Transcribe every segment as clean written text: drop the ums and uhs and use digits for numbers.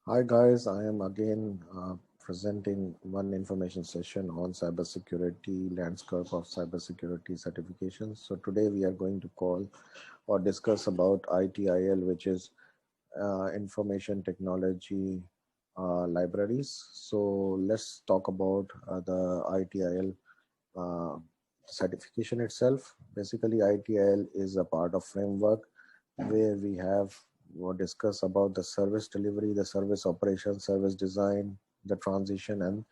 Hi guys, I am again presenting one information session on cybersecurity, landscape of cybersecurity certifications. So today we are going to call or discuss about ITIL, which is information technology libraries. So let's talk about the ITIL uh, certification itself. Basically, ITIL is a part of framework where we have discuss about the service delivery, the service operation, service design, the transition, and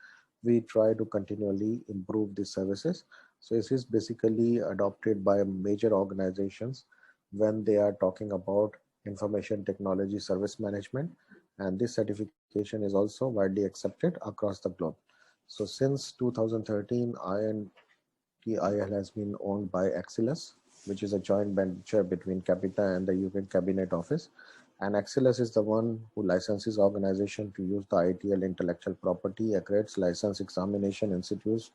we try to continually improve these services. So this is basically adopted by major organizations when they are talking about information technology service management, and this certification is also widely accepted across the globe. So since 2013, INTIL has been owned by Axelis, which is a joint venture between Capita and the UK Cabinet Office. And Axelis is the one who licenses organization to use the ITL intellectual property, accredits license examination institutes,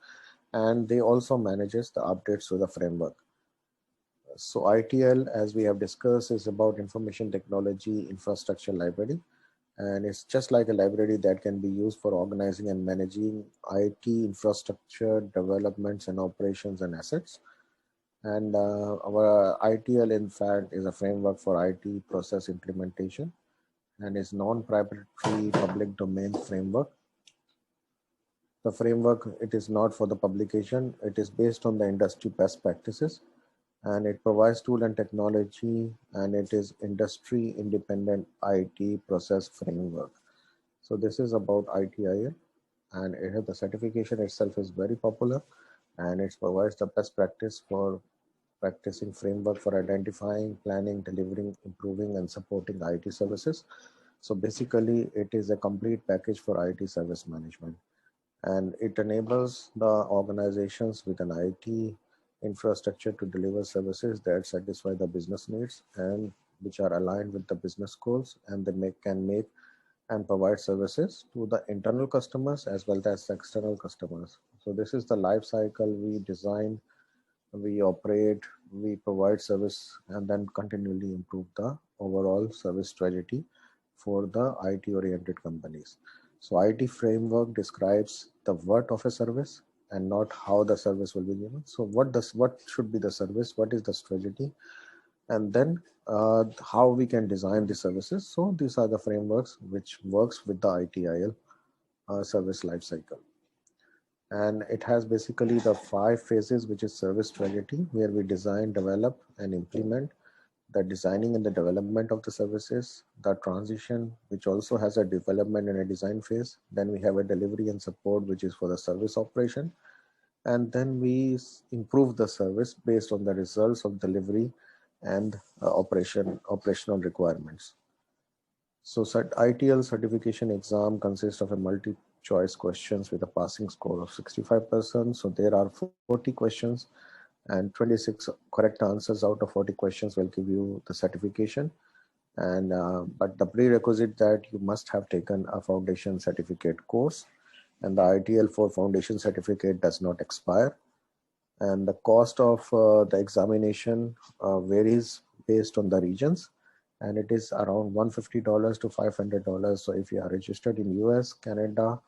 and they also manages the updates to the framework. So ITL, as we have discussed, is about information technology infrastructure library, and it's just like a library that can be used for organizing and managing IT infrastructure developments and operations and assets. And our ITL, in fact, is a framework for IT process implementation and is non-proprietary public domain framework. The framework, it is not for the publication. It is based on the industry best practices, and it provides tool and technology, and it is industry independent IT process framework. So this is about ITIL, and the certification itself is very popular, and it provides the best practice for practicing framework for identifying, planning, delivering, improving, and supporting IT services. So basically, it is a complete package for IT service management, and it enables the organizations with an IT infrastructure to deliver services that satisfy the business needs and which are aligned with the business goals, and they can make and provide services to the internal customers as well as the external customers. So this is the life cycle. We design, we operate, we provide service, and then continually improve the overall service strategy for the IT oriented companies. So IT framework describes the what of a service and not how the service will be given. So what should be the service, what is the strategy, and then how we can design the services. So these are the frameworks which works with the ITIL service lifecycle. And it has basically the 5 phases, which is service strategy, where we design, develop, and implement the designing and the development of the services, the transition, which also has a development and a design phase. Then we have a delivery and support, which is for the service operation. And then we improve the service based on the results of delivery and operational requirements. So ITL certification exam consists of a multi-choice questions with a passing score of 65%. So there are 40 questions, and 26 correct answers out of 40 questions will give you the certification. And but the prerequisite that you must have taken a foundation certificate course, and the ITL for foundation certificate does not expire. And the cost of the examination varies based on the regions, and it is around $150 to $500. So if you are registered in US, Canada,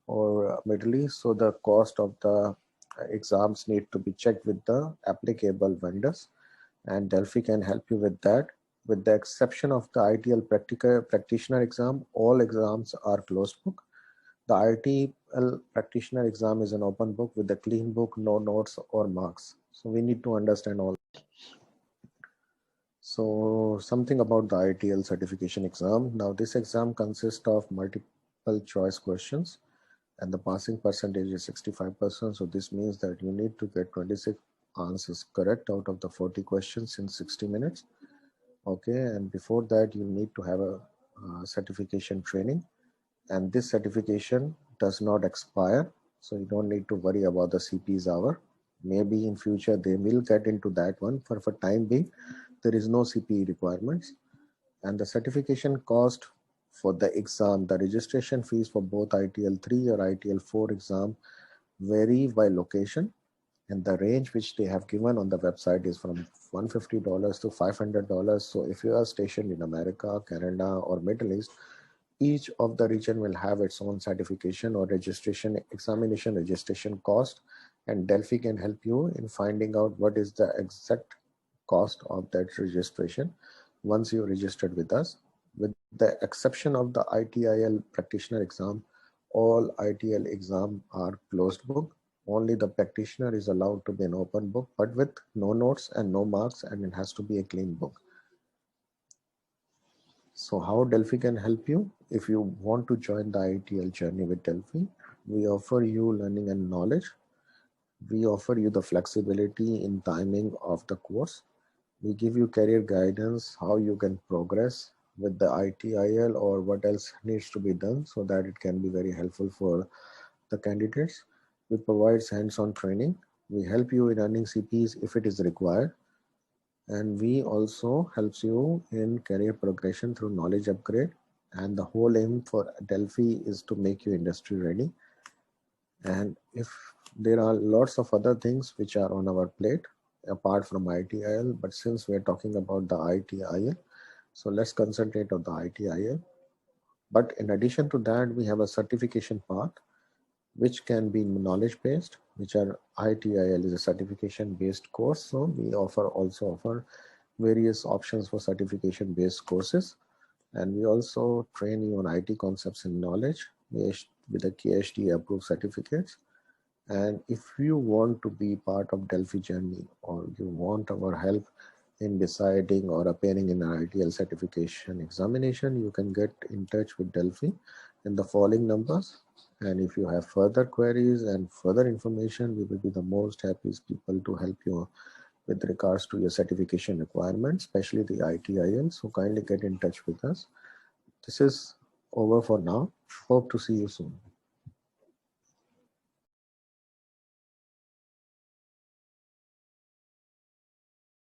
or Middle East, so the cost of the exams need to be checked with the applicable vendors, and Delphi can help you with that. With the exception of the ITL practitioner exam, all exams are closed book. The ITL practitioner exam is an open book with a clean book, no notes or marks. So we need to understand all. So something about the ITL certification exam. Now this exam consists of multiple choice questions, and the passing percentage is 65%. So this means that you need to get 26 answers correct out of the 40 questions in 60 minutes. Okay, and before that you need to have a certification training, and this certification does not expire, so you don't need to worry about the CP's hour. Maybe in future they will get into that one. For time being, there is no CPE requirements. And the certification cost for the exam, the registration fees for both ITL 3 or ITL 4 exam vary by location, and the range which they have given on the website is from $150 to $500. So if you are stationed in America, Canada, or Middle East, Each of the region will have its own certification or registration, examination registration cost, and Delphi can help you in finding out what is the exact cost of that registration once you registered with us. With the exception of the ITIL practitioner exam, all ITL exam are closed book. Only the practitioner is allowed to be an open book, but with no notes and no marks, and it has to be a clean book. So how Delphi can help you? If you want to join the ITL journey with Delphi, we offer you learning and knowledge. We offer you the flexibility in timing of the course. We give you career guidance, how you can progress with the ITIL or what else needs to be done so that it can be very helpful for the candidates. We provide hands-on training. We help you in earning CPs if it is required. And we also helps you in career progression through knowledge upgrade. And the whole aim for Delphi is to make you industry ready. And if there are lots of other things which are on our plate apart from ITIL, but since we're talking about the ITIL, so let's concentrate on the ITIL. But in addition to that, we have a certification part, which can be knowledge based, which are ITIL is a certification based course. So we also offer various options for certification based courses. And we also train you on IT concepts and knowledge with the KHD approved certificates. And if you want to be part of Delphi journey or you want our help in deciding or appearing in an ITL certification examination, you can get in touch with Delphi in the following numbers. And if you have further queries and further information, we will be the most happiest people to help you with regards to your certification requirements, especially the ITIL. So kindly get in touch with us. This is over for now. Hope to see you soon.